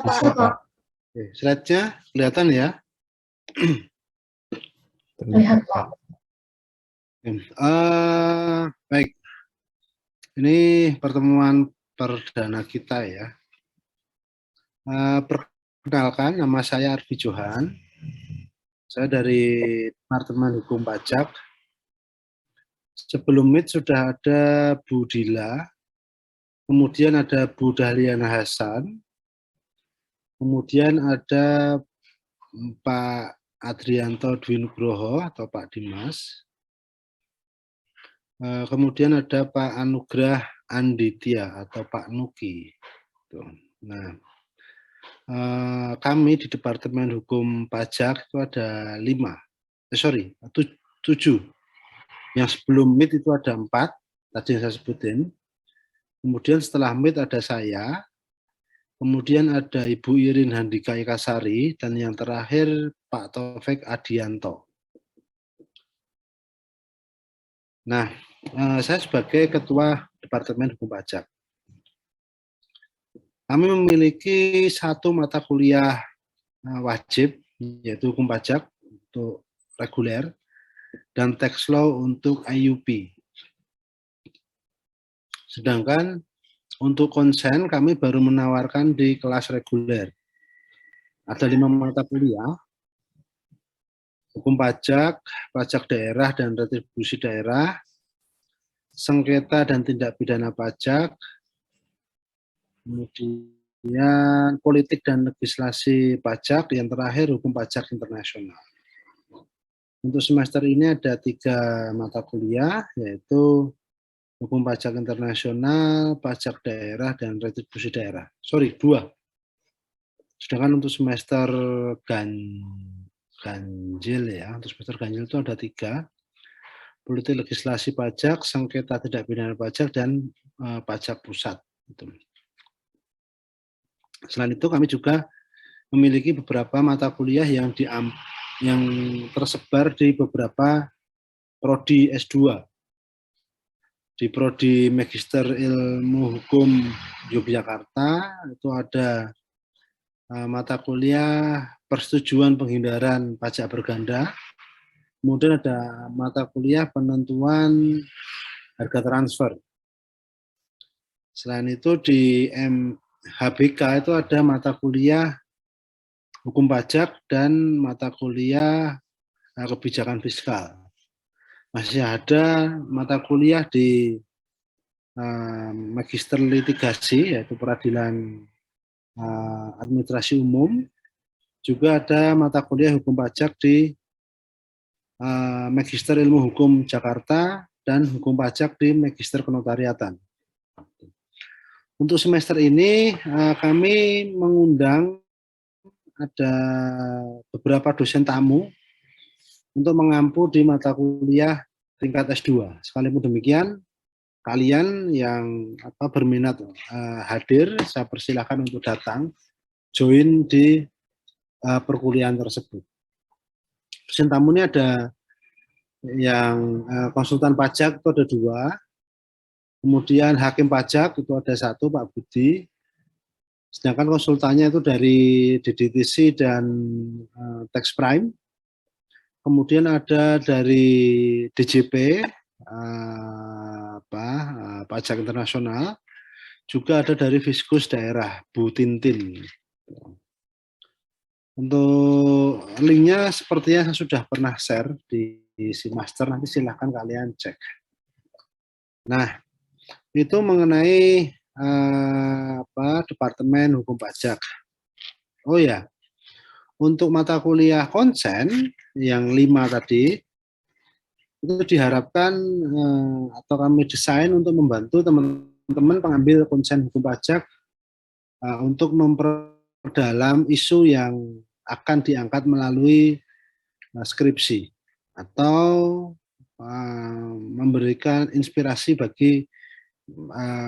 Bisa, Pak. Oke, slide-nya kelihatan ya? Terlihat, Pak. Baik, ini pertemuan perdana kita ya. Perkenalkan, nama saya Arfi Johan. Saya dari Departemen Hukum Pajak. Sebelum Meet sudah ada Bu Dila, kemudian ada Bu Dahliana Hasan, kemudian ada Pak Adrianto Dwi Nugroho atau Pak Dimas, kemudian ada Pak Anugrah Anditya atau Pak Nuki. Nah, kami di Departemen Hukum Pajak itu ada 7. Yang sebelum Meet itu ada 4, tadi yang saya sebutin. Kemudian setelah Meet ada saya, kemudian ada Ibu Irin Handika Ikasari, dan yang terakhir Pak Taufik Adianto. Nah, saya sebagai Ketua Departemen Hukum Pajak. Kami memiliki satu mata kuliah wajib, yaitu Hukum Pajak untuk reguler, dan Tax Law untuk IUP. Sedangkan untuk konsen kami baru menawarkan di kelas reguler. Ada 5 mata kuliah, Hukum Pajak, Pajak Daerah dan Retribusi Daerah, Sengketa dan Tindak Pidana Pajak, kemudian Politik dan Legislasi Pajak, yang terakhir Hukum Pajak Internasional. Untuk semester ini ada 3 mata kuliah, yaitu Hukum Pajak Internasional, Pajak Daerah, dan Retribusi Daerah. 2. Sedangkan untuk semester ganjil ya, untuk semester ganjil itu ada 3. Politik legislasi pajak, sengketa tidak pidana pajak, dan pajak pusat. Selain itu kami juga memiliki beberapa mata kuliah yang tersebar di beberapa prodi S2. Di prodi Magister Ilmu Hukum Yogyakarta itu ada mata kuliah Persetujuan Penghindaran Pajak Berganda. Kemudian ada mata kuliah Penentuan Harga Transfer. Selain itu di MHBK itu ada mata kuliah Hukum Pajak dan mata kuliah Kebijakan Fiskal. Masih ada mata kuliah di Magister Litigasi, yaitu Peradilan Administrasi Umum. Juga ada mata kuliah Hukum Pajak di Magister Ilmu Hukum Jakarta dan Hukum Pajak di Magister Kenotariatan. Untuk semester ini kami mengundang ada beberapa dosen tamu untuk mengampu di mata kuliah tingkat S2. Sekalipun demikian, kalian yang berminat hadir, saya persilahkan untuk datang, join di perkuliahan tersebut. Dosen tamu ini ada yang konsultan pajak itu ada 2, kemudian hakim pajak itu ada 1, Pak Budi, sedangkan konsultannya itu dari DDTC dan Tax Prime, kemudian ada dari DJP, Pajak Internasional, juga ada dari Fiskus Daerah, Bu Tintin. Untuk linknya sepertinya saya sudah pernah share di Simaster, nanti silahkan kalian cek. Nah, itu mengenai Departemen Hukum Pajak. Oh ya, untuk mata kuliah konsen yang 5 tadi, itu diharapkan atau kami desain untuk membantu teman-teman pengambil konsen hukum pajak untuk memperdalam isu yang akan diangkat melalui skripsi atau memberikan inspirasi bagi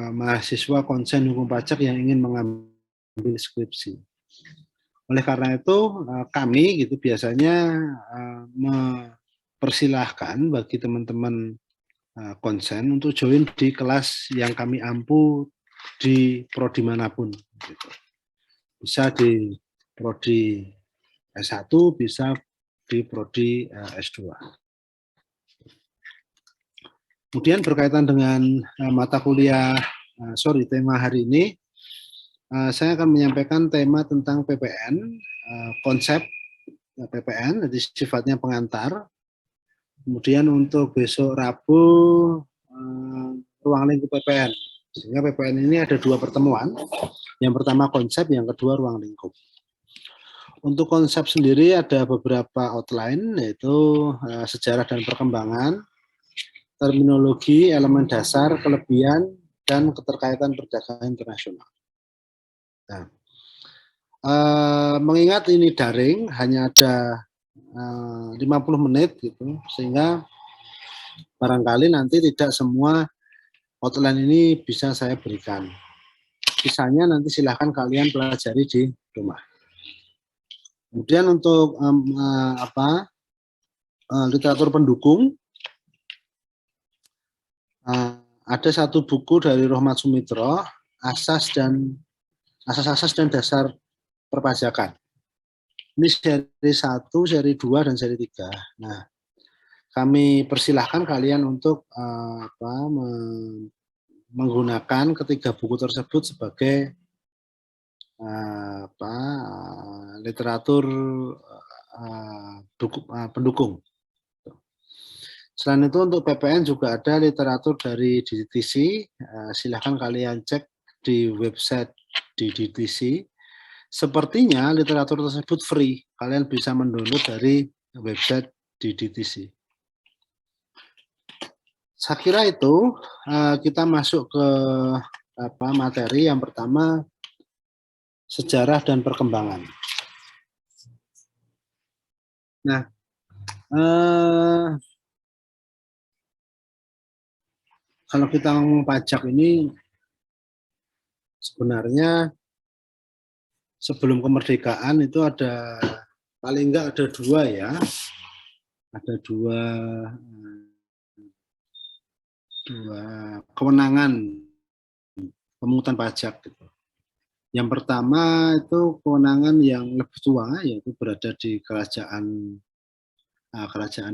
mahasiswa konsen hukum pajak yang ingin mengambil skripsi. Oleh karena itu kami biasanya mempersilahkan bagi teman-teman konsen untuk join di kelas yang kami ampu di prodi manapun. Bisa di prodi S1, bisa di prodi S2. Kemudian berkaitan dengan mata kuliah, tema hari ini, saya akan menyampaikan tema tentang PPN, konsep PPN, jadi sifatnya pengantar. Kemudian untuk besok Rabu, ruang lingkup PPN. Sehingga PPN ini ada 2 pertemuan. Yang pertama konsep, yang kedua ruang lingkup. Untuk konsep sendiri ada beberapa outline, yaitu sejarah dan perkembangan, terminologi, elemen dasar, kelebihan, dan keterkaitan perdagangan internasional. Nah, mengingat ini daring, hanya ada 50 menit gitu, sehingga barangkali nanti tidak semua outline ini bisa saya berikan. Sisanya nanti silahkan kalian pelajari di rumah. Kemudian untuk literatur pendukung, ada satu buku dari Rohmat Sumitro, Asas-asas dan Dasar Perpajakan. Ini seri 1, seri 2, dan seri 3. Nah, kami persilahkan kalian untuk menggunakan ketiga buku tersebut sebagai literatur pendukung. Selain itu untuk PPN juga ada literatur dari DDTC, silahkan kalian cek di website DDTC. Sepertinya literatur tersebut free, kalian bisa mendownload dari website DDTC. Saya kira itu, kita masuk ke materi yang pertama, sejarah dan perkembangan. Nah, kalau kita ngomong pajak ini, sebenarnya sebelum kemerdekaan itu ada, paling enggak ada 2 ya, ada dua kewenangan pemungutan pajak gitu. Yang pertama itu kewenangan yang lebih tua, yaitu berada di kerajaan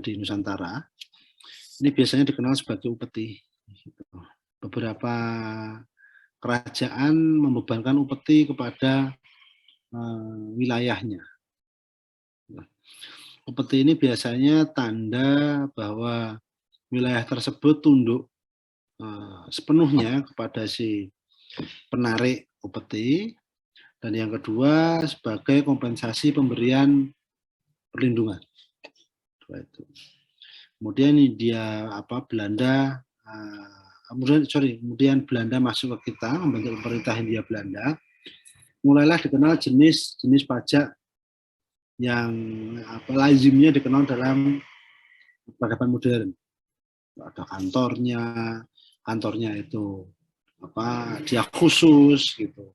di Nusantara. Ini biasanya dikenal sebagai upeti. Beberapa kerajaan membebankan upeti kepada wilayahnya. Upeti ini biasanya tanda bahwa wilayah tersebut tunduk sepenuhnya kepada si penarik upeti, dan yang kedua sebagai kompensasi pemberian perlindungan. Kemudian dia Belanda, kemudian Belanda masuk ke kita, membentuk pemerintah Hindia Belanda. Mulailah dikenal jenis pajak yang lazimnya dikenal dalam peradaban modern. Ada kantornya itu dia khusus gitu.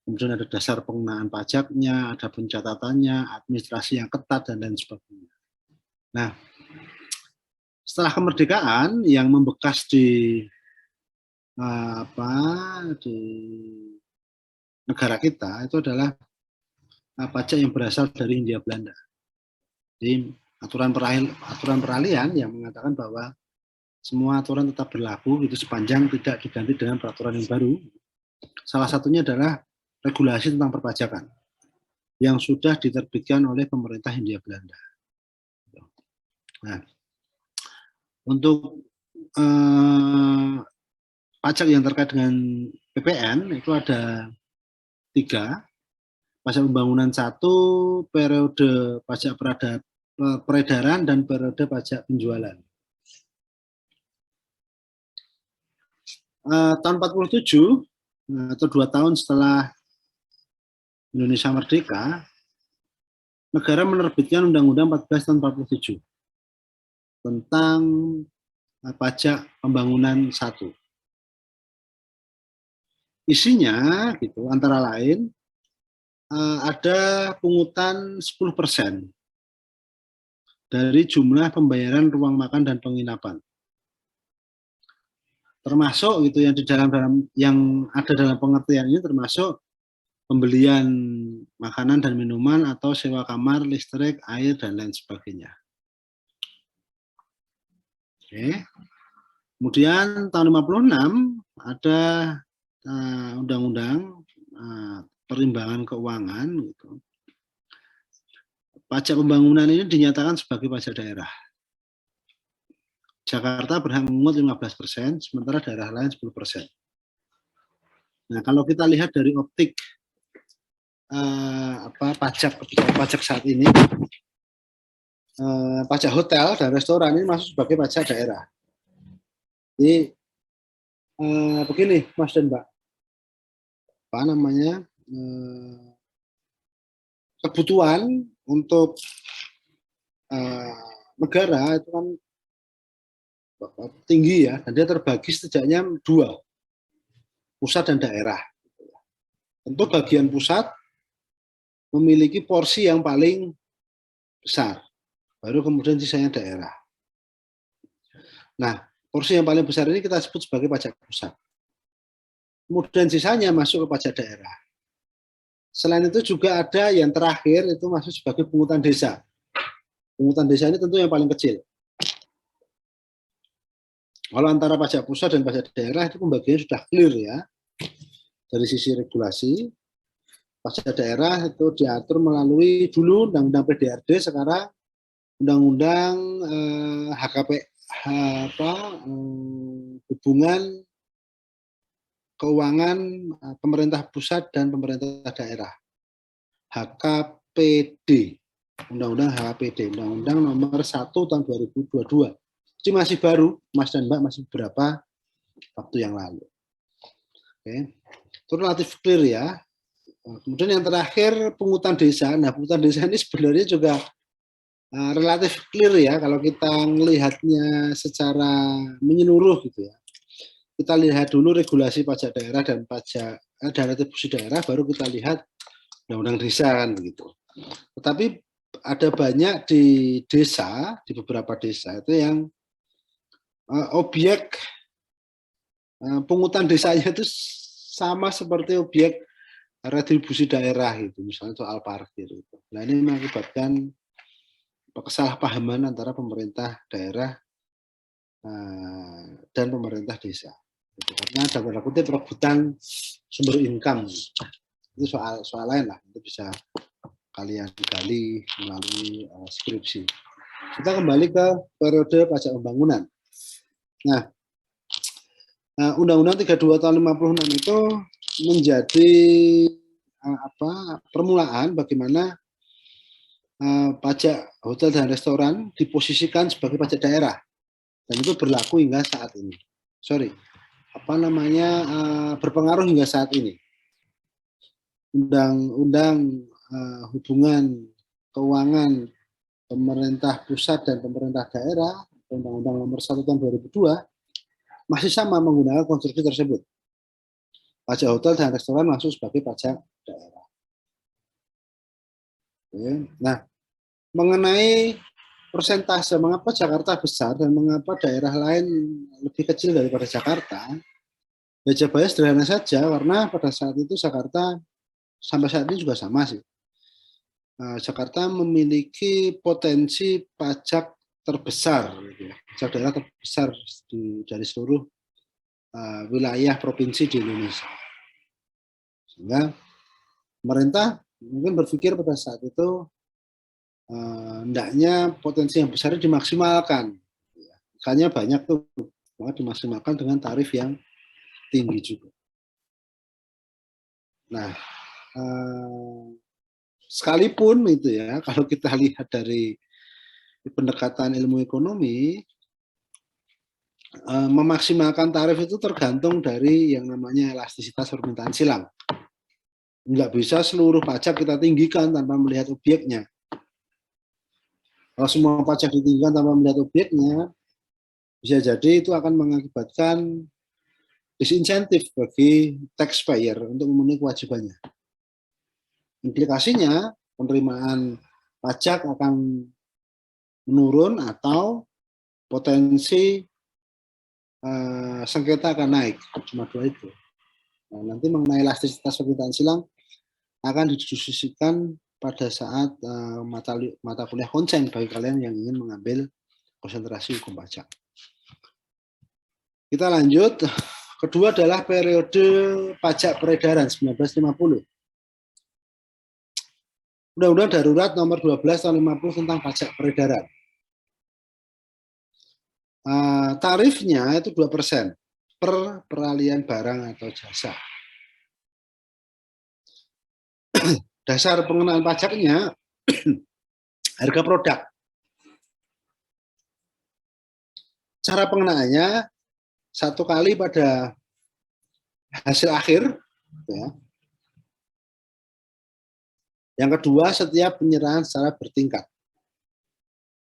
Kemudian ada dasar pengenaan pajaknya, ada pencatatannya, administrasi yang ketat, dan lain sebagainya. Nah, setelah kemerdekaan yang membekas di negara kita itu adalah pajak yang berasal dari Hindia Belanda. Jadi aturan peralihan yang mengatakan bahwa semua aturan tetap berlaku itu sepanjang tidak diganti dengan peraturan yang baru. Salah satunya adalah regulasi tentang perpajakan yang sudah diterbitkan oleh pemerintah Hindia Belanda. Nah, untuk pajak yang terkait dengan PPN itu ada 3. Pajak pembangunan 1, periode pajak peredaran, dan periode pajak penjualan. Tahun 47 atau 2 tahun setelah Indonesia merdeka, negara menerbitkan Undang-Undang 14 tahun 47 tentang pajak pembangunan 1. Isinya gitu antara lain ada pungutan 10% dari jumlah pembayaran ruang makan dan penginapan. Termasuk gitu yang yang ada dalam pengertian ini termasuk pembelian makanan dan minuman atau sewa kamar, listrik, air, dan lain sebagainya. Oke. Kemudian tahun 56 ada undang-undang perimbangan keuangan. Gitu. Pajak pembangunan ini dinyatakan sebagai pajak daerah. Jakarta berhak memungut 15%, sementara daerah lain 10%. Nah, kalau kita lihat dari optik pajak saat ini, pajak hotel dan restoran ini masuk sebagai pajak daerah. Jadi begini, Mas dan Mbak, kebutuhan untuk negara itu kan tinggi ya, dan dia terbagi setidaknya 2, pusat dan daerah. Tentu bagian pusat memiliki porsi yang paling besar, baru kemudian sisanya daerah. Nah, porsi yang paling besar ini kita sebut sebagai pajak pusat. Kemudian sisanya masuk ke pajak daerah. Selain itu juga ada yang terakhir itu masuk sebagai pungutan desa. Pungutan desa ini tentu yang paling kecil. Kalau antara pajak pusat dan pajak daerah itu pembagiannya sudah clear ya. Dari sisi regulasi, pajak daerah itu diatur melalui dulu Undang-Undang PDRD, sekarang Undang-Undang hubungan keuangan pemerintah pusat dan pemerintah daerah. HKPD, Undang-Undang HKPD, Undang-Undang nomor 1 tahun 2022. Jadi masih baru, Mas dan Mbak, masih beberapa waktu yang lalu. Oke. Itu relatif clear ya. Kemudian yang terakhir pungutan desa. Nah, pungutan desa ini sebenarnya juga relatif clear ya kalau kita melihatnya secara menyeluruh gitu ya. Kita lihat dulu regulasi pajak daerah dan pajak dan retribusi daerah, baru kita lihat undang-undang desa kan begitu. Tetapi ada banyak di desa, di beberapa desa itu yang objek pungutan desanya itu sama seperti objek retribusi daerah gitu, misalnya soal parkir itu. Nah, ini mengakibatkan kesalahpahaman antara pemerintah daerah dan pemerintah desa. Gitu. Karena dalam tanda kutip rebutan sumber income. Itu soal lain lah, itu bisa kalian gali melalui skripsi. Kita kembali ke periode pajak pembangunan. Nah, Undang-Undang 32 tahun 56 itu menjadi permulaan bagaimana pajak hotel dan restoran diposisikan sebagai pajak daerah, dan itu berlaku hingga saat ini. Berpengaruh hingga saat ini. Undang-Undang hubungan keuangan pemerintah pusat dan pemerintah daerah, Undang-Undang nomor 1 tahun 2002, masih sama menggunakan konstruksi tersebut. Pajak hotel dan restoran masuk sebagai pajak daerah. Oke. Nah, mengenai persentase, mengapa Jakarta besar dan mengapa daerah lain lebih kecil daripada Jakarta, ya jawabannya sederhana saja, karena pada saat itu Jakarta, sampai saat ini juga sama sih, Jakarta memiliki potensi pajak terbesar, pajak daerah terbesar dari seluruh wilayah provinsi di Indonesia. Sehingga pemerintah mungkin berpikir pada saat itu hendaknya potensi yang besar dimaksimalkan. Makanya banyak tuh, maka dimaksimalkan dengan tarif yang tinggi juga. Nah, sekalipun itu ya, kalau kita lihat dari pendekatan ilmu ekonomi, memaksimalkan tarif itu tergantung dari yang namanya elastisitas permintaan silang. Nggak bisa seluruh pajak kita tinggikan tanpa melihat objeknya. Kalau semua pajak ditinggikan tanpa melihat objeknya, bisa jadi itu akan mengakibatkan disinsentif bagi taxpayer untuk memenuhi kewajibannya. Implikasinya, penerimaan pajak akan menurun atau potensi sengketa akan naik. Cuma dua itu. Nah, nanti mengenai elastisitas permintaan silang akan didiskusikan pada saat mata kuliah konsen bagi kalian yang ingin mengambil konsentrasi hukum pajak. Kita lanjut. Kedua adalah periode pajak peredaran 1950. Undang-Undang Darurat Nomor 12 Tahun 50 tentang pajak peredaran. Tarifnya itu 2% per peralihan barang atau jasa. Dasar pengenaan pajaknya harga produk. Cara pengenaannya 1 kali pada hasil akhir, ya. Yang kedua setiap penyerahan secara bertingkat.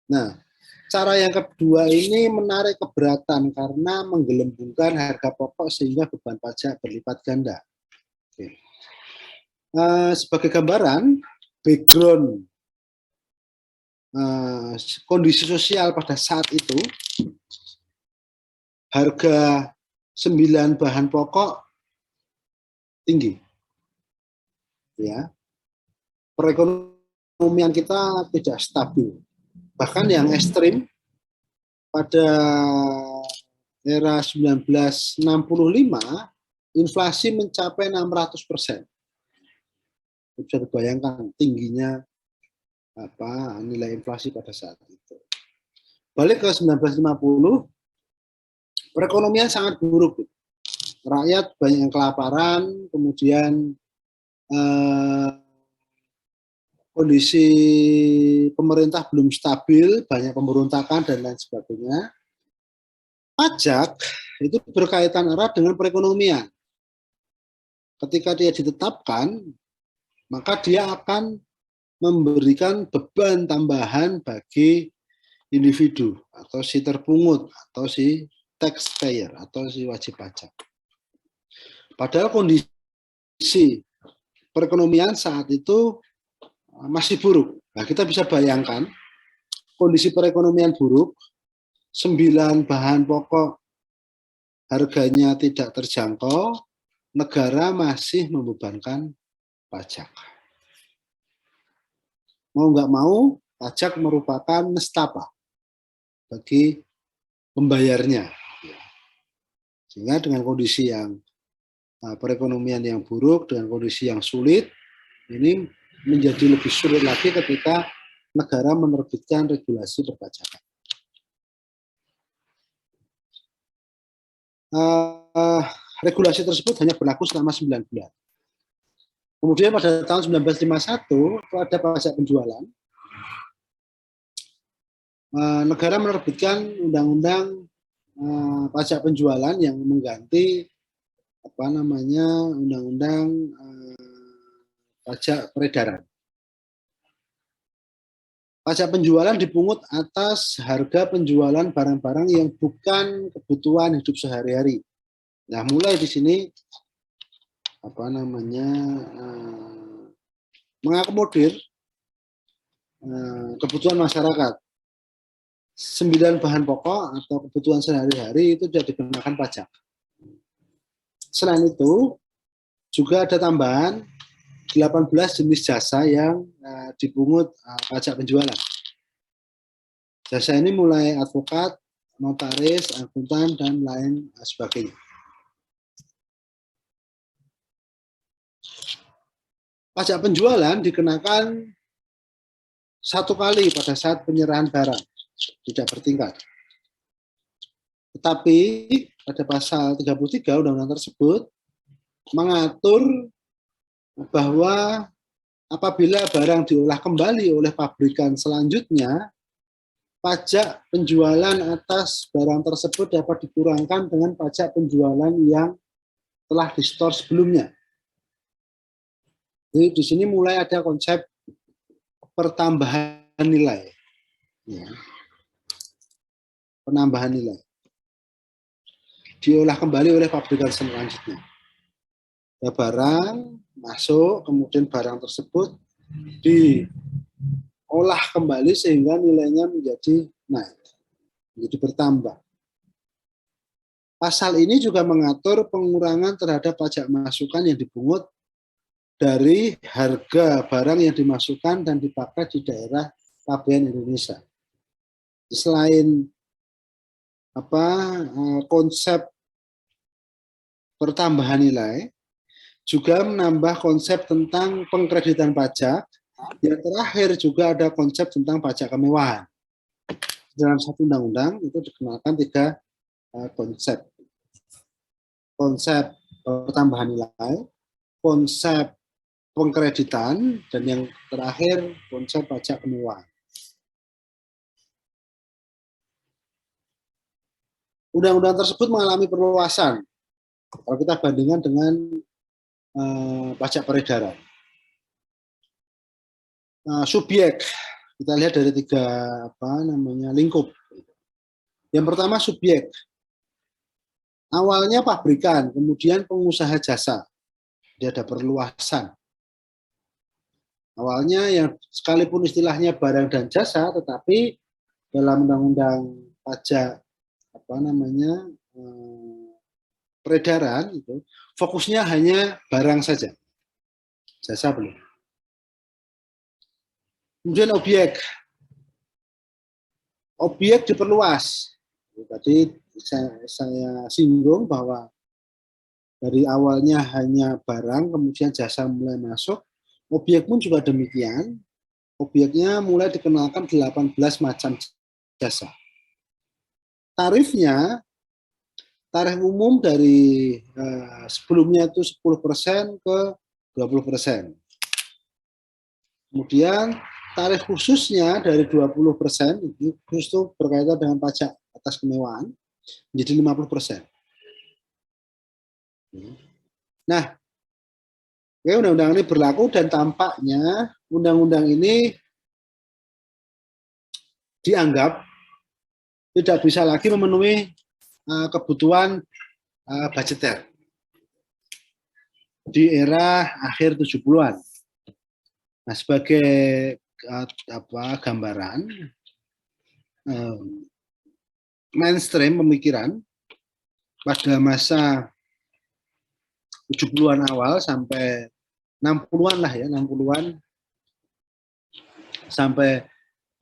Nah, cara yang kedua ini menarik keberatan karena menggelembungkan harga pokok sehingga beban pajak berlipat ganda. Oke. Sebagai gambaran, background kondisi sosial pada saat itu, harga 9 bahan pokok tinggi, ya. Perekonomian kita tidak stabil. Bahkan yang ekstrim pada era 1965 inflasi mencapai 600%. Bisa dibayangkan tingginya nilai inflasi pada saat itu. Balik ke 1950, perekonomian sangat buruk. Rakyat banyak yang kelaparan, kemudian kondisi pemerintah belum stabil, banyak pemberontakan dan lain sebagainya. Pajak itu berkaitan erat dengan perekonomian. Ketika dia ditetapkan, maka dia akan memberikan beban tambahan bagi individu atau si terpungut atau si taxpayer atau si wajib pajak. Padahal kondisi perekonomian saat itu masih buruk. Nah, kita bisa bayangkan kondisi perekonomian buruk, 9 bahan pokok harganya tidak terjangkau, negara masih membebankan pajak. Mau nggak mau, pajak merupakan nestapa bagi pembayarnya. Sehingga dengan kondisi yang perekonomian yang buruk, dengan kondisi yang sulit, ini menjadi lebih sulit lagi ketika negara menerbitkan regulasi perpajakan. Regulasi tersebut hanya berlaku selama 9 bulan. Kemudian pada tahun 1951 itu ada pajak penjualan. Negara menerbitkan undang-undang pajak penjualan yang mengganti undang-undang pajak peredaran. Pajak penjualan dipungut atas harga penjualan barang-barang yang bukan kebutuhan hidup sehari-hari. Nah, mulai di sini mengakomodir kebutuhan masyarakat. 9 bahan pokok atau kebutuhan sehari-hari itu tidak dikenakan pajak. Selain itu, juga ada tambahan 18 jenis jasa yang dipungut pajak penjualan. Jasa ini mulai advokat, notaris, akuntan, dan lain sebagainya. Pajak penjualan dikenakan 1 kali pada saat penyerahan barang, tidak bertingkat. Tetapi pada pasal 33 undang-undang tersebut mengatur bahwa apabila barang diolah kembali oleh pabrikan selanjutnya, pajak penjualan atas barang tersebut dapat dikurangkan dengan pajak penjualan yang telah di-store sebelumnya. Jadi di sini mulai ada konsep pertambahan nilai. Ya. Penambahan nilai. Diolah kembali oleh pabrikan selanjutnya. Ya, barang masuk, kemudian barang tersebut diolah kembali sehingga nilainya menjadi naik, menjadi bertambah. Pasal ini juga mengatur pengurangan terhadap pajak masukan yang dipungut dari harga barang yang dimasukkan dan dipakai di daerah pabean Indonesia. Selain konsep pertambahan nilai, juga menambah konsep tentang pengkreditan pajak. Yang terakhir juga ada konsep tentang pajak kemewahan. Dalam satu undang-undang itu dikenalkan 3 konsep. Konsep pertambahan nilai, konsep pengkreditan, dan yang terakhir konsep pajak kemewahan. Undang-undang tersebut mengalami perluasan kalau kita bandingkan dengan pajak peredaran. Subjek kita lihat dari 3 lingkup. Yang pertama subjek. Awalnya pabrikan, kemudian pengusaha jasa. Dia ada perluasan. Awalnya yang sekalipun istilahnya barang dan jasa, tetapi dalam undang-undang pajak peredaran itu fokusnya hanya barang saja, jasa belum. Kemudian objek diperluas. Tadi saya singgung bahwa dari awalnya hanya barang, kemudian jasa mulai masuk. Objek pun juga demikian. Objeknya mulai dikenalkan 18 macam jasa. Tarifnya, tarif umum dari sebelumnya itu 10% ke 20%. Kemudian tarif khususnya dari 20%, khusus itu berkaitan dengan pajak atas kemewahan, menjadi 50%. Nah, undang-undang ini berlaku dan tampaknya undang-undang ini dianggap tidak bisa lagi memenuhi kebutuhan budgeter di era akhir 70-an. Nah, sebagai gambaran, mainstream pemikiran pada masa 70-an awal sampai 60-an lah ya, 60-an sampai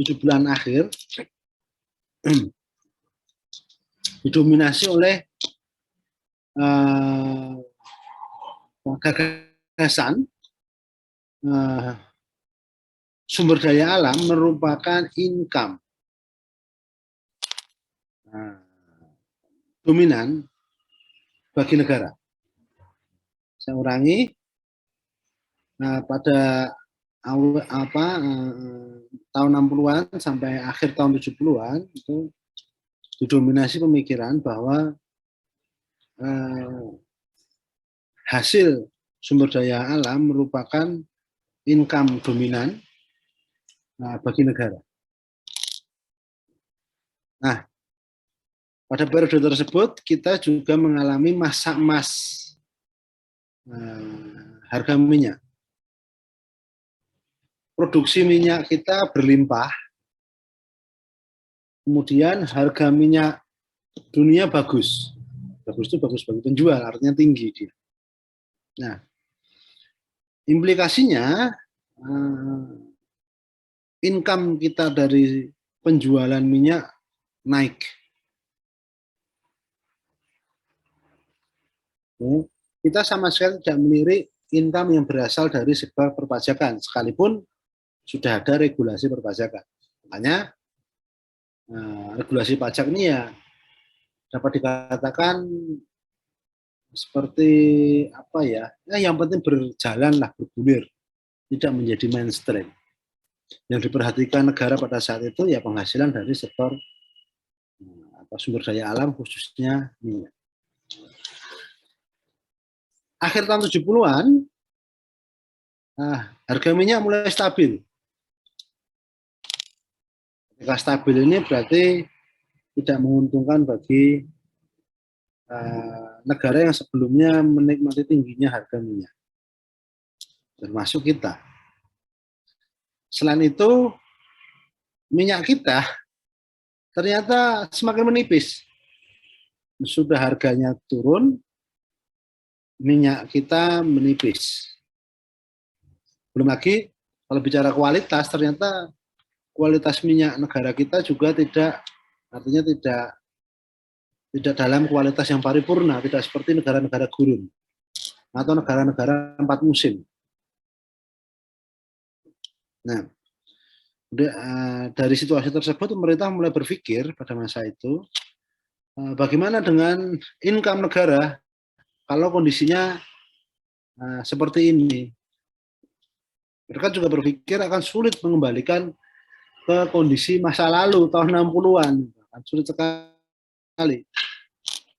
70-an akhir didominasi oleh gagasan sumber daya alam merupakan income dominan bagi negara. Saya ulangi, pada tahun 60-an sampai akhir tahun 70-an itu didominasi pemikiran bahwa hasil sumber daya alam merupakan income dominan bagi negara. Nah, pada periode tersebut kita juga mengalami masa emas harga minyak. Produksi minyak kita berlimpah, kemudian harga minyak dunia bagus. Bagus itu bagus bagi penjual, artinya tinggi dia. Nah, implikasinya income kita dari penjualan minyak naik. Kita sama sekali tidak melirik income yang berasal dari sektor perpajakan, sekalipun sudah ada regulasi perpajakan. Makanya regulasi pajak ini ya dapat dikatakan seperti yang penting berjalan lah, bergulir, tidak menjadi mainstream. Yang diperhatikan negara pada saat itu ya penghasilan dari sektor sumber daya alam, khususnya minyak. Akhir tahun 70-an, harga minyak mulai stabil. Ketika stabil ini berarti tidak menguntungkan bagi negara yang sebelumnya menikmati tingginya harga minyak, termasuk kita. Selain itu, minyak kita ternyata semakin menipis. Sudah harganya turun, minyak kita menipis. Belum lagi kalau bicara kualitas, ternyata kualitas minyak negara kita juga artinya tidak dalam kualitas yang paripurna, tidak seperti negara-negara gurun atau negara-negara 4 musim. Nah, dari situasi tersebut pemerintah mulai berpikir pada masa itu, bagaimana dengan income negara kalau kondisinya seperti ini. Mereka juga berpikir akan sulit mengembalikan ke kondisi masa lalu tahun 60-an. Akan sulit sekali.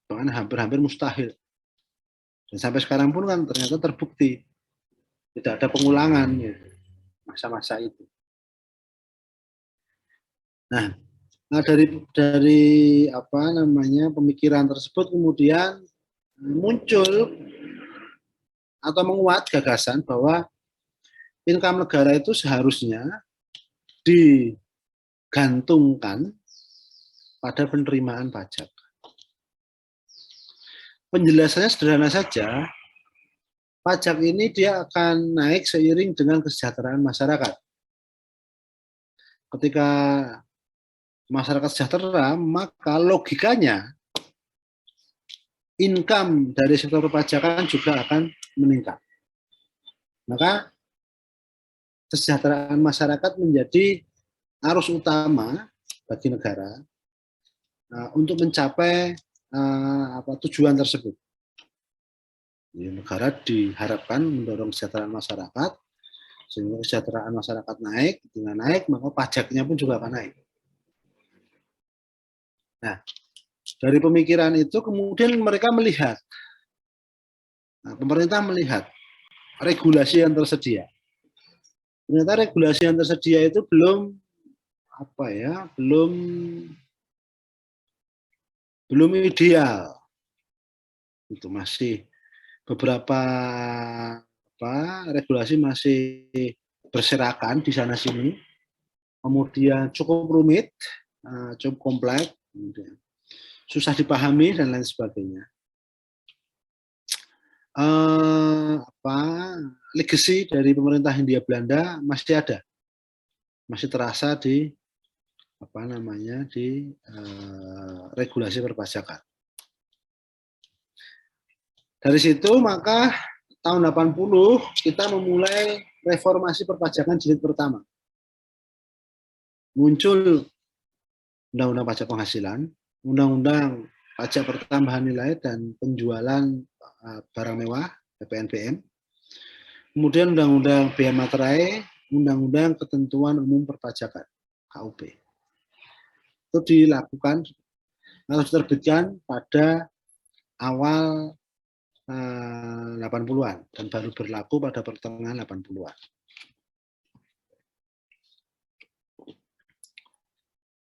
Bahkan hampir-hampir mustahil. Dan sampai sekarang pun kan ternyata terbukti tidak ada pengulangan gitu, masa-masa itu. Nah, dari pemikiran tersebut kemudian muncul atau menguat gagasan bahwa income negara itu seharusnya digantungkan pada penerimaan pajak. Penjelasannya sederhana saja, pajak ini dia akan naik seiring dengan kesejahteraan masyarakat. Ketika masyarakat sejahtera, maka logikanya income dari sektor perpajakan juga akan meningkat. Maka kesejahteraan masyarakat menjadi arus utama bagi negara untuk mencapai tujuan tersebut. Jadi, negara diharapkan mendorong kesejahteraan masyarakat, sehingga kesejahteraan masyarakat naik, dengan naik maka pajaknya pun juga akan naik. Nah, dari pemikiran itu kemudian mereka melihat, pemerintah melihat regulasi yang tersedia. Ternyata regulasi yang tersedia itu belum ideal. Itu masih beberapa regulasi masih berserakan di sana sini. Kemudian cukup rumit, cukup kompleks, susah dipahami dan lain sebagainya. Legacy dari pemerintah Hindia Belanda masih ada, masih terasa di regulasi perpajakan. Dari situ maka tahun 80 kita memulai reformasi perpajakan jilid pertama. Muncul Undang-Undang Pajak Penghasilan, Undang-Undang Pajak Pertambahan Nilai dan Penjualan Barang Mewah (PPNBM), kemudian Undang-Undang Bea Materai, Undang-Undang Ketentuan Umum Perpajakan (KUP). Itu dilakukan atau diterbitkan pada awal 80-an dan baru berlaku pada pertengahan 80-an.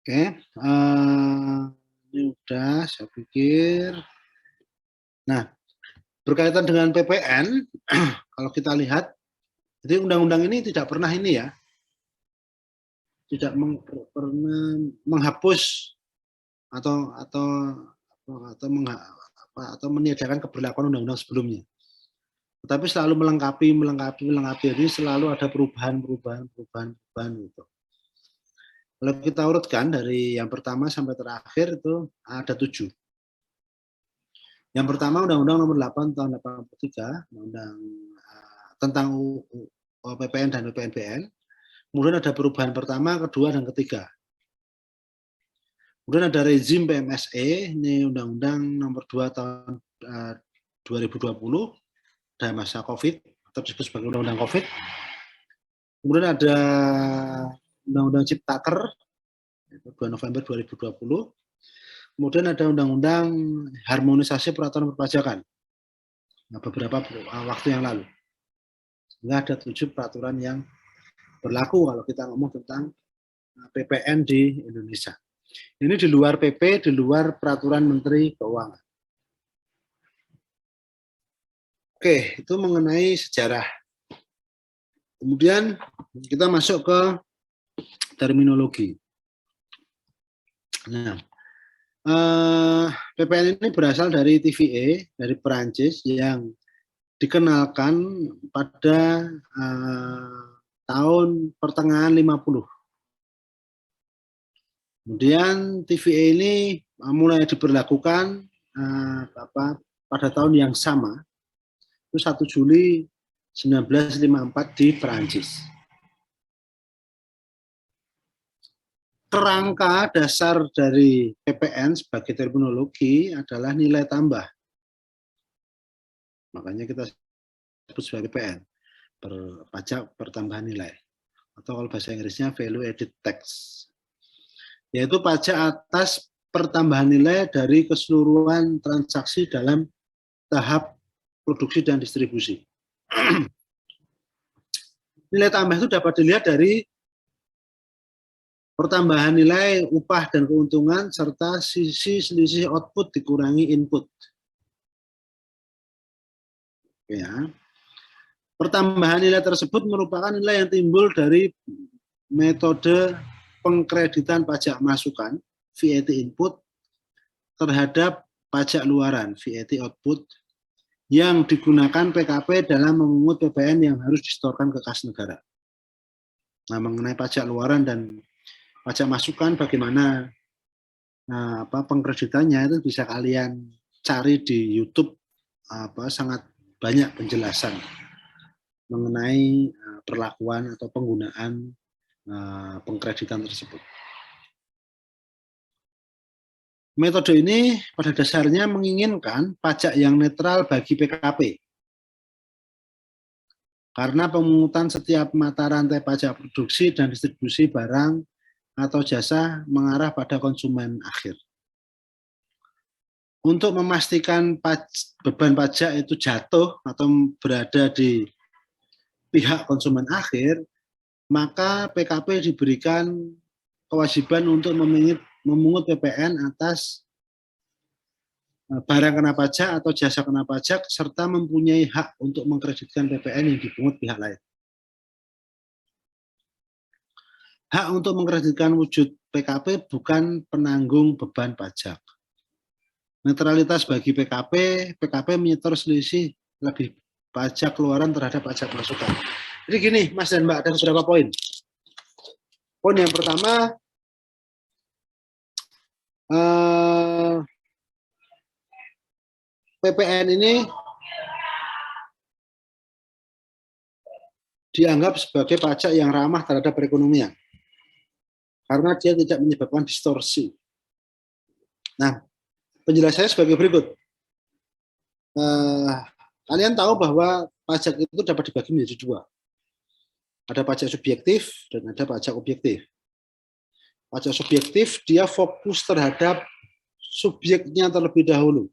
Oke, ini udah saya pikir. Nah, berkaitan dengan PPN, kalau kita lihat, jadi undang-undang ini tidak pernah tidak pernah menghapus atau meniadakan keberlakuan undang-undang sebelumnya. Tetapi selalu melengkapi. Jadi selalu ada perubahan gitu. Kalau kita urutkan dari yang pertama sampai terakhir itu ada 7. Yang pertama Undang-Undang Nomor 8 tahun 83, Undang tentang PPN dan PPNBM. Kemudian ada perubahan pertama, kedua, dan ketiga. Kemudian ada rezim PMSE, ini Undang-Undang Nomor 2 tahun 2020, dalam masa COVID, atau disebut sebagai Undang-Undang COVID. Kemudian ada Undang-Undang Ciptaker, 2 November 2020. Kemudian ada Undang-Undang Harmonisasi Peraturan Perpajakan, beberapa waktu yang lalu. Sehingga ada 7 peraturan yang berlaku kalau kita ngomong tentang PPN di Indonesia. Ini di luar PP, di luar Peraturan Menteri Keuangan. Oke, itu mengenai sejarah. Kemudian kita masuk ke terminologi. Nah, PPN ini berasal dari TVA, dari Perancis, yang dikenalkan pada tahun pertengahan 50. Kemudian TVA ini mulai diberlakukan pada tahun yang sama, itu 1 Juli 1954 di Perancis. Kerangka dasar dari PPN sebagai terminologi adalah nilai tambah. Makanya kita sebut sebagai PPN, pajak pertambahan nilai. Atau kalau bahasa Inggrisnya value added tax. Yaitu pajak atas pertambahan nilai dari keseluruhan transaksi dalam tahap produksi dan distribusi. Nilai tambah itu dapat dilihat dari pertambahan nilai upah dan keuntungan serta sisi selisih output dikurangi input. Ya. Pertambahan nilai tersebut merupakan nilai yang timbul dari metode pengkreditan pajak masukan VAT input terhadap pajak luaran VAT output yang digunakan PKP dalam memungut PPN yang harus disetorkan ke kas negara. Nah, mengenai pajak luaran dan pajak masukan bagaimana pengkreditannya itu bisa kalian cari di YouTube, sangat banyak penjelasan mengenai perlakuan atau penggunaan pengkreditan tersebut. Metode ini pada dasarnya menginginkan pajak yang netral bagi PKP. Karena pemungutan setiap mata rantai pajak produksi dan distribusi barang atau jasa mengarah pada konsumen akhir. Untuk memastikan beban pajak itu jatuh atau berada di pihak konsumen akhir, maka PKP diberikan kewajiban untuk memungut PPN atas barang kena pajak atau jasa kena pajak serta mempunyai hak untuk mengkreditkan PPN yang dipungut pihak lain. Hak untuk mengkreditkan wujud PKP bukan penanggung beban pajak. Netralitas bagi PKP, PKP menyetor selisih lebih pajak keluaran terhadap pajak masukan. Jadi gini, Mas dan Mbak, ada beberapa poin. Poin yang pertama, PPN ini dianggap sebagai pajak yang ramah terhadap perekonomian karena dia tidak menyebabkan distorsi. Nah, penjelasannya sebagai berikut. Kalian tahu bahwa pajak itu dapat dibagi menjadi dua. Ada pajak subjektif dan ada pajak objektif. Pajak subjektif dia fokus terhadap subjeknya terlebih dahulu.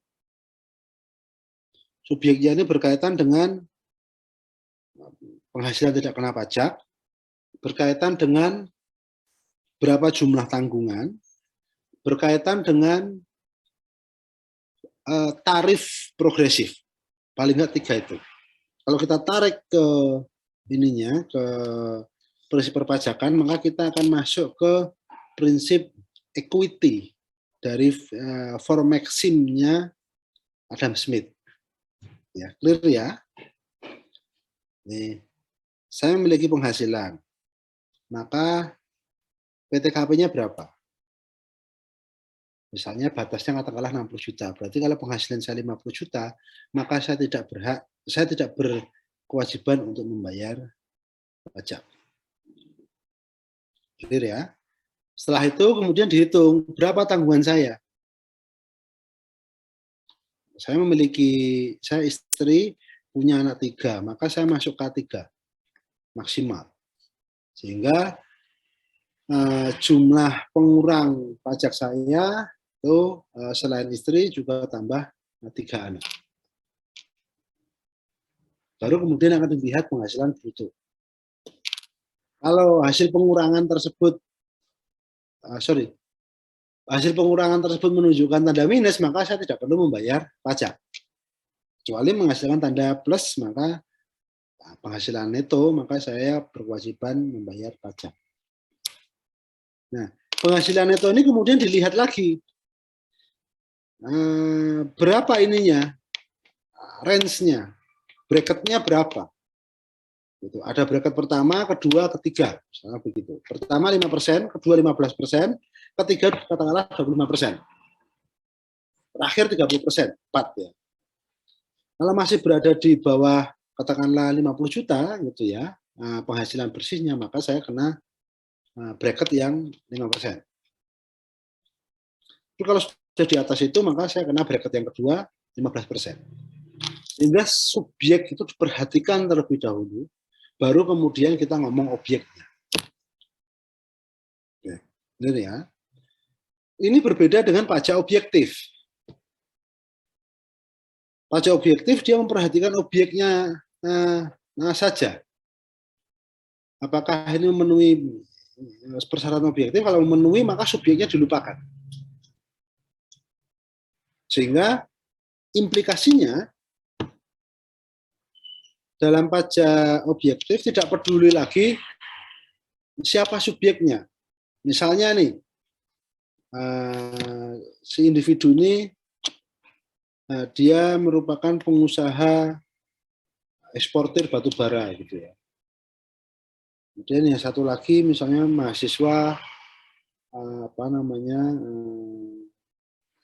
Subjeknya ini berkaitan dengan penghasilan tidak kena pajak, berkaitan dengan berapa jumlah tanggungan, berkaitan dengan tarif progresif. Paling nggak 3 itu. Kalau kita tarik ke ininya, ke prinsip perpajakan, maka kita akan masuk ke prinsip equity dari form maximnya Adam Smith. Ya, clear ya? Nih, saya memiliki penghasilan, maka PTKP-nya berapa? Misalnya batasnya katakanlah 60 juta. Berarti kalau penghasilan saya 50 juta, maka saya tidak berkewajiban untuk membayar pajak. Clear ya? Setelah itu kemudian dihitung berapa tanggungan saya. Saya istri punya anak 3, maka saya masuk K3 maksimal. Sehingga jumlah pengurang pajak saya itu selain istri juga tambah 3 anak. Baru kemudian akan dilihat penghasilan bruto. Kalau hasil pengurangan tersebut, hasil pengurangan tersebut menunjukkan tanda minus, maka saya tidak perlu membayar pajak. Kecuali menghasilkan tanda plus, maka penghasilan neto, maka saya berkewajiban membayar pajak. Nah, penghasilan neto ini kemudian dilihat lagi. Berapa ininya, range-nya, bracketnya berapa. Gitu. Ada bracket pertama, kedua, ketiga, misalnya begitu. Pertama 5%, kedua 15%, ketiga katakanlah 25%. Terakhir 30%, 4 ya. Kalau masih berada di bawah katakanlah 50 juta gitu ya, penghasilan bersihnya, maka saya kena bracket yang 5%. Tapi kalau sudah di atas itu, maka saya kena bracket yang kedua 15%. Sehingga subjek itu diperhatikan terlebih dahulu, baru kemudian kita ngomong objeknya. Ini ya. Ini berbeda dengan pajak objektif. Pajak objektif dia memperhatikan objeknya saja. Apakah ini memenuhi persyaratan objektif? Kalau memenuhi maka subjeknya dilupakan. Sehingga implikasinya dalam pajak objektif tidak peduli lagi siapa subjeknya. Misalnya nih, si individu ini dia merupakan pengusaha eksportir batu bara gitu ya. Kemudian yang satu lagi misalnya mahasiswa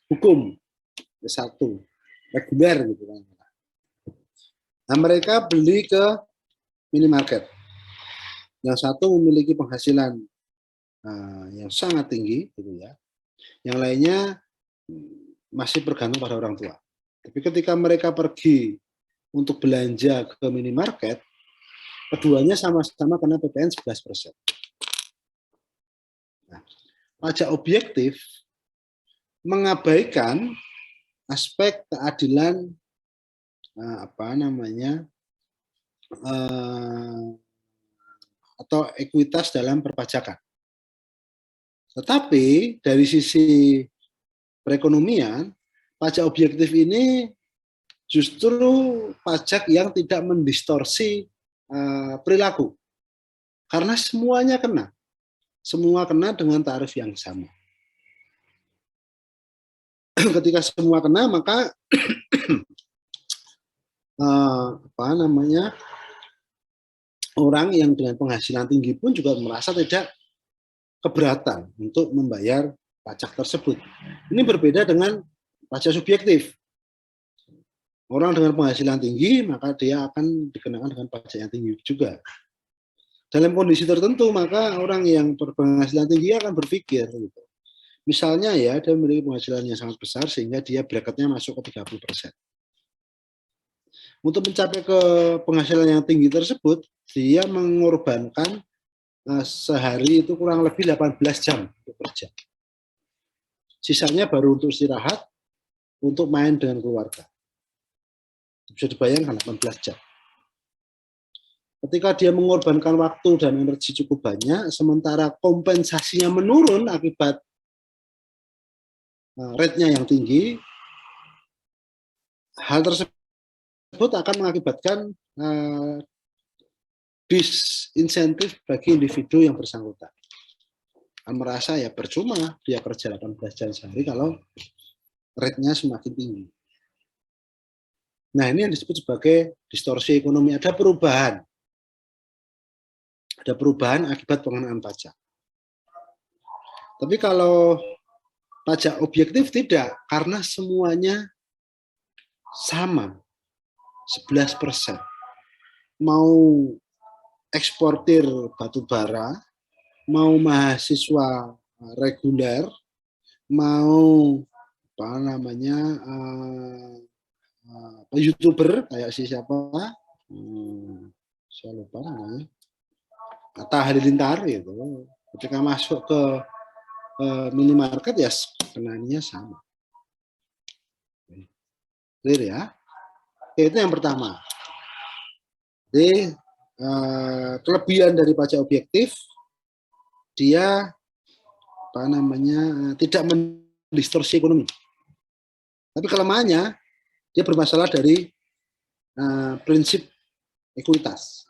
hukum S1 reguler gitu kan. Nah, mereka beli ke minimarket. Yang satu memiliki penghasilan yang sangat tinggi gitu ya. Yang lainnya masih bergantung pada orang tua. Tapi ketika mereka pergi untuk belanja ke minimarket, keduanya sama-sama kena PPN 11%. Nah, pajak objektif mengabaikan aspek keadilan atau ekuitas dalam perpajakan. Tetapi dari sisi perekonomian, pajak objektif ini justru pajak yang tidak mendistorsi perilaku. Karena semuanya kena. Semua kena dengan tarif yang sama. Ketika semua kena, maka orang yang dengan penghasilan tinggi pun juga merasa tidak keberatan untuk membayar pajak tersebut. Ini berbeda dengan pajak subjektif. Orang dengan penghasilan tinggi, maka dia akan dikenakan dengan pajak yang tinggi juga. Dalam kondisi tertentu, maka orang yang berpenghasilan tinggi akan berpikir. Gitu. Misalnya ya, dia memiliki penghasilan yang sangat besar, sehingga dia bracketnya masuk ke 30%. Untuk mencapai ke penghasilan yang tinggi tersebut, dia mengorbankan sehari itu kurang lebih 18 jam untuk kerja. Sisanya baru untuk istirahat, untuk main dengan keluarga. Bisa dibayangkan 18 jam. Ketika dia mengorbankan waktu dan energi cukup banyak, sementara kompensasinya menurun akibat rate-nya yang tinggi, hal tersebut akan mengakibatkan disinsentif bagi individu yang bersangkutan. Akan merasa ya percuma dia kerja 18 jam sehari kalau rate-nya semakin tinggi. Nah, ini yang disebut sebagai distorsi ekonomi. Ada perubahan. Ada perubahan akibat pengenaan pajak. Tapi kalau pajak objektif tidak, karena semuanya sama, 11%. Mau eksportir batu bara, mau mahasiswa reguler, mau YouTuber kayak siapa? Saya lupa namanya. Atta Halilintar itu. Ketika masuk ke minimarket ya kenanya sama. Clear ya? Oke, itu yang pertama. Jadi kelebihan dari pajak objektif dia tidak mendistorsi ekonomi. Tapi kelemahannya dia bermasalah dari prinsip ekuitas.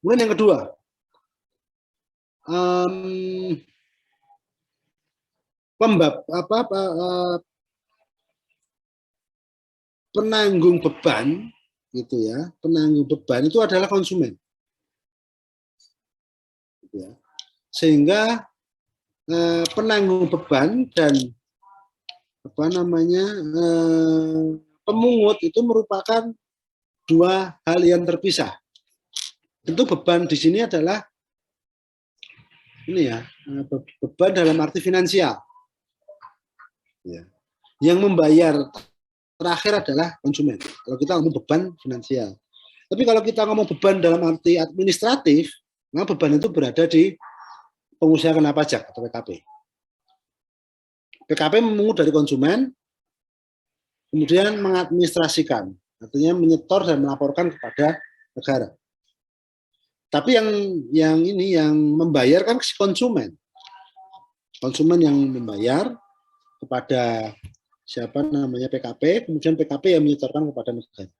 Kemudian yang kedua, penanggung beban gitu ya, penanggung beban itu adalah konsumen. Gitu ya. Sehingga penanggung beban dan apa namanya pemungut itu merupakan dua hal yang terpisah. Tentu beban di sini adalah ini ya, beban dalam arti finansial. Ya. Yang membayar terakhir adalah konsumen. Kalau kita ngomong beban finansial. Tapi kalau kita ngomong beban dalam arti administratif, maka beban itu berada di pengusaha kena pajak atau PKP. PKP memungut dari konsumen, kemudian mengadministrasikan, artinya menyetor dan melaporkan kepada negara. Tapi yang membayar kan konsumen. Konsumen yang membayar kepada siapa namanya PKP, kemudian PKP yang menyetorkan kepada negara.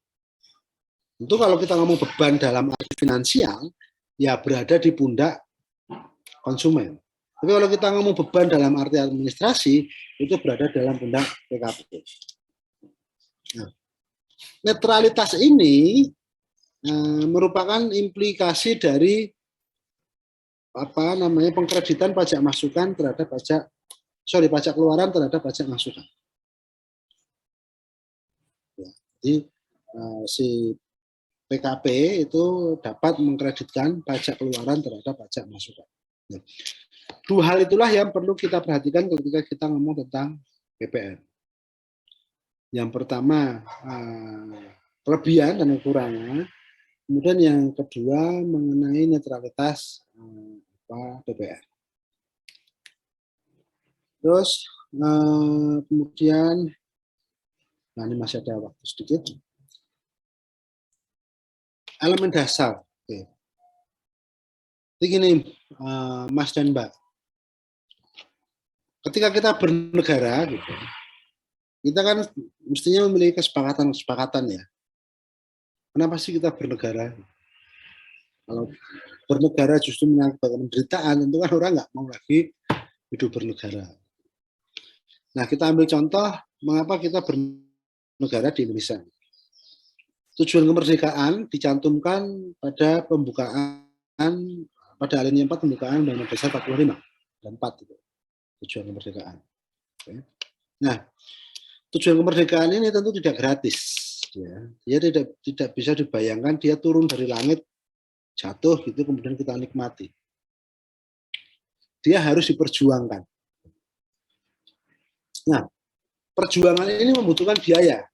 Tentu kalau kita ngomong beban dalam arti finansial, ya berada di pundak konsumen. Tapi kalau kita ngomong beban dalam arti administrasi, itu berada dalam pundak PKP. Nah, netralitas ini merupakan implikasi dari apa namanya pengkreditan pajak masukan terhadap pajak keluaran terhadap pajak masukan. Ya, jadi si PKP itu dapat mengkreditkan pajak keluaran terhadap pajak masukan. Ya. Dua hal itulah yang perlu kita perhatikan ketika kita ngomong tentang PPN. Yang pertama kelebihan dan kekurangan, kemudian yang kedua mengenai netralitas PPN. Terus kemudian, nah ini masih ada waktu sedikit. Elemen dasar. Oke. Jadi gini, Mas dan Mbak. Ketika kita bernegara, gitu, kita kan mestinya memiliki kesepakatan ya. Kenapa sih kita bernegara? Kalau bernegara justru mengakibatkan penderitaan, tentu kan orang nggak mau lagi hidup bernegara. Nah, kita ambil contoh mengapa kita bernegara di Indonesia. Tujuan kemerdekaan dicantumkan pada pembukaan pada alinea 4 pembukaan Undang-Undang Dasar 45 dan 4 itu tujuan kemerdekaan. Oke. Nah, tujuan kemerdekaan ini tentu tidak gratis. Ya. Dia tidak bisa dibayangkan dia turun dari langit, jatuh gitu kemudian kita nikmati. Dia harus diperjuangkan. Nah, perjuangan ini membutuhkan biaya.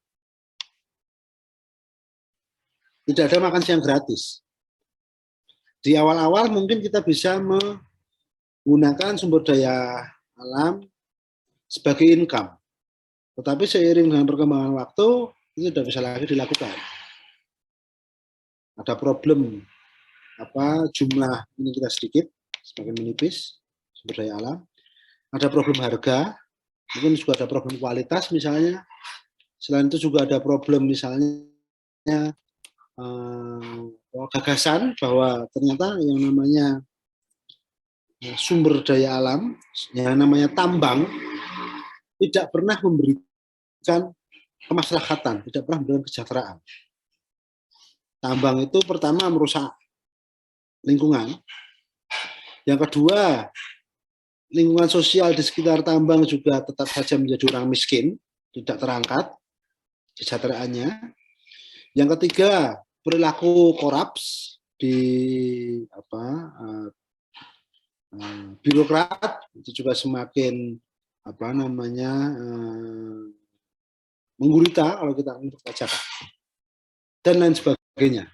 Tidak ada makan siang gratis. Di awal-awal mungkin kita bisa menggunakan sumber daya alam sebagai income. Tetapi seiring dengan perkembangan waktu, itu tidak bisa lagi dilakukan. Ada problem jumlah ini kita sedikit, semakin menipis sumber daya alam. Ada problem harga, mungkin juga ada problem kualitas misalnya. Selain itu juga ada problem misalnya gagasan bahwa ternyata yang namanya sumber daya alam, yang namanya tambang, tidak pernah memberikan kemaslahatan, tidak pernah memberikan kesejahteraan. Tambang itu pertama merusak lingkungan. Yang kedua, lingkungan sosial di sekitar tambang juga tetap saja menjadi orang miskin, tidak terangkat kesejahteraannya. Yang ketiga, perilaku korups di birokrat itu juga semakin menggurita kalau kita ingin perpajakan dan lain sebagainya.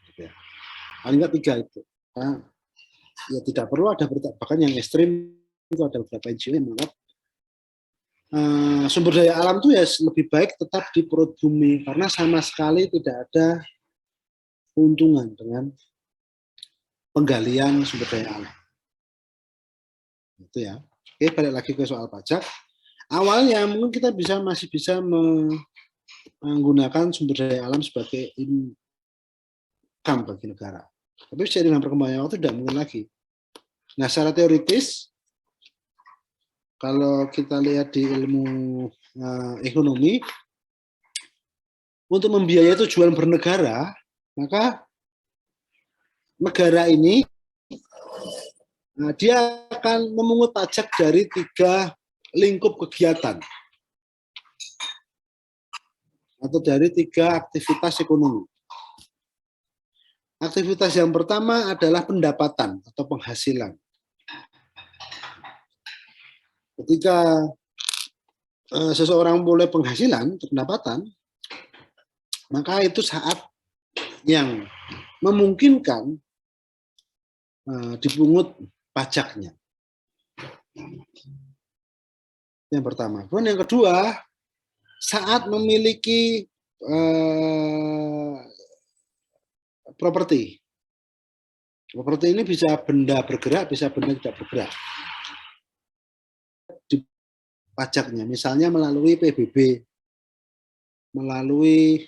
Paling nggak 3 itu. Nah, ya tidak perlu ada bahkan yang ekstrim itu ada beberapa NGO yang menganggap sumber daya alam itu ya lebih baik tetap di perut bumi karena sama sekali tidak ada keuntungan dengan penggalian sumber daya alam. Itu ya. Oke, balik lagi ke soal pajak. Awalnya mungkin kita masih bisa menggunakan sumber daya alam sebagai income bagi negara. Tapi seiring dengan perkembangan waktu tidak mungkin lagi. Nah, secara teoritis, kalau kita lihat di ilmu ekonomi, untuk membiayai tujuan bernegara, maka negara ini dia akan memungut pajak dari 3 lingkup kegiatan atau dari 3 aktivitas ekonomi. Aktivitas yang pertama adalah pendapatan atau penghasilan. Ketika seseorang boleh penghasilan, pendapatan, maka itu saat yang memungkinkan dipungut pajaknya. Yang pertama. Kemudian yang kedua, saat memiliki properti. Properti ini bisa benda bergerak, bisa benda tidak bergerak. Di pajaknya, misalnya melalui PBB, melalui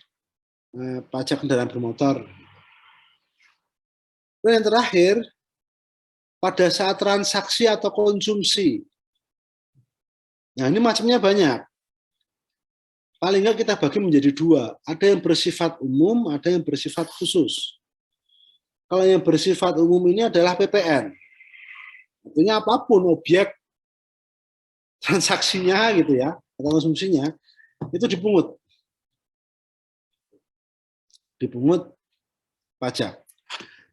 pajak kendaraan bermotor. Dan yang terakhir, pada saat transaksi atau konsumsi. Nah, ini macamnya banyak. Paling nggak kita bagi menjadi 2. Ada yang bersifat umum, ada yang bersifat khusus. Kalau yang bersifat umum ini adalah PPN. Artinya apapun objek transaksinya gitu ya, atau konsumsinya, itu dipungut. Dipungut pajak.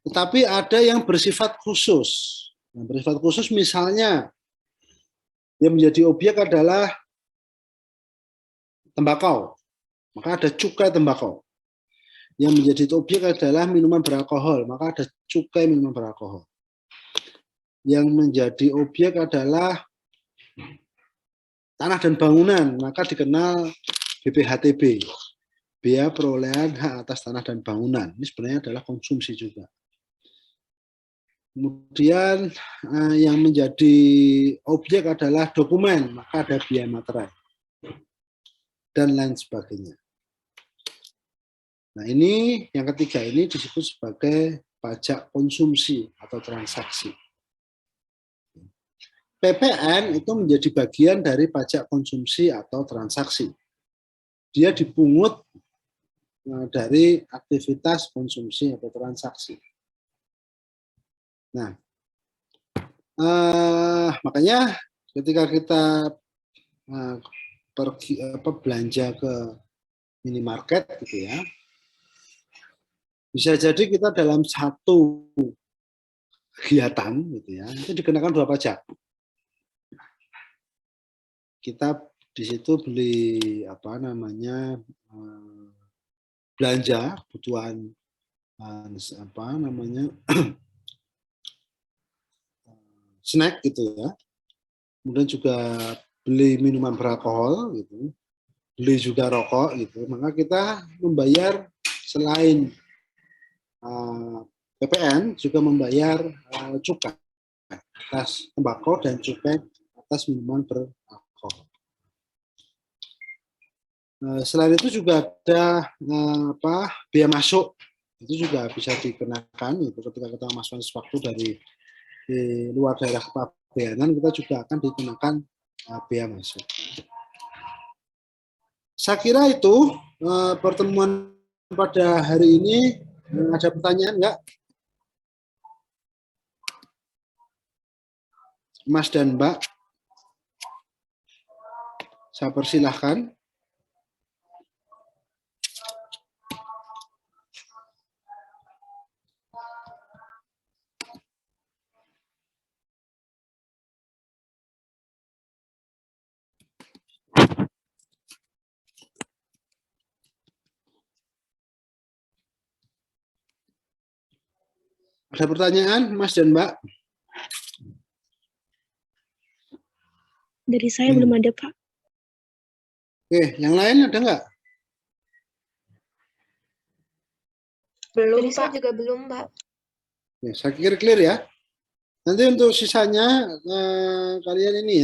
Tetapi ada yang bersifat khusus. Yang bersifat khusus misalnya yang menjadi objek adalah tembakau, maka ada cukai tembakau. Yang menjadi objek adalah minuman beralkohol, maka ada cukai minuman beralkohol. Yang menjadi objek adalah tanah dan bangunan, maka dikenal BPHTB, biaya perolehan hak atas tanah dan bangunan. Ini sebenarnya adalah konsumsi juga. Kemudian yang menjadi objek adalah dokumen, maka ada biaya materai dan lain sebagainya. Nah, ini yang ketiga ini disebut sebagai pajak konsumsi atau transaksi. PPN itu menjadi bagian dari pajak konsumsi atau transaksi. Dia dipungut dari aktivitas konsumsi atau transaksi. Nah, makanya ketika kita pergi belanja ke minimarket gitu ya, bisa jadi kita dalam satu kegiatan gitu ya, itu dikenakan 2 pajak. Kita di situ beli apa namanya belanja kebutuhan apa namanya snack gitu ya. Kemudian juga beli minuman beralkohol gitu. Beli juga rokok gitu. Maka kita membayar selain PPN juga membayar cukai atas tembakau dan cukai atas minuman beralkohol. Selain itu juga ada biaya masuk, itu juga bisa dikenakan itu ketika kita masukkan sesuatu dari di luar daerah kepabeanan, kita juga akan dikenakan biaya masuk. Saya kira itu pertemuan pada hari ini. Ada pertanyaan enggak? Mas dan Mbak, saya persilahkan. Ada pertanyaan, Mas dan Mbak? Dari saya belum ada, Pak. Oke, yang lain ada nggak? Belum, Dari Pak. saya juga belum, Pak. Oke, saya kira clear ya. Nanti untuk sisanya kalian ini ya,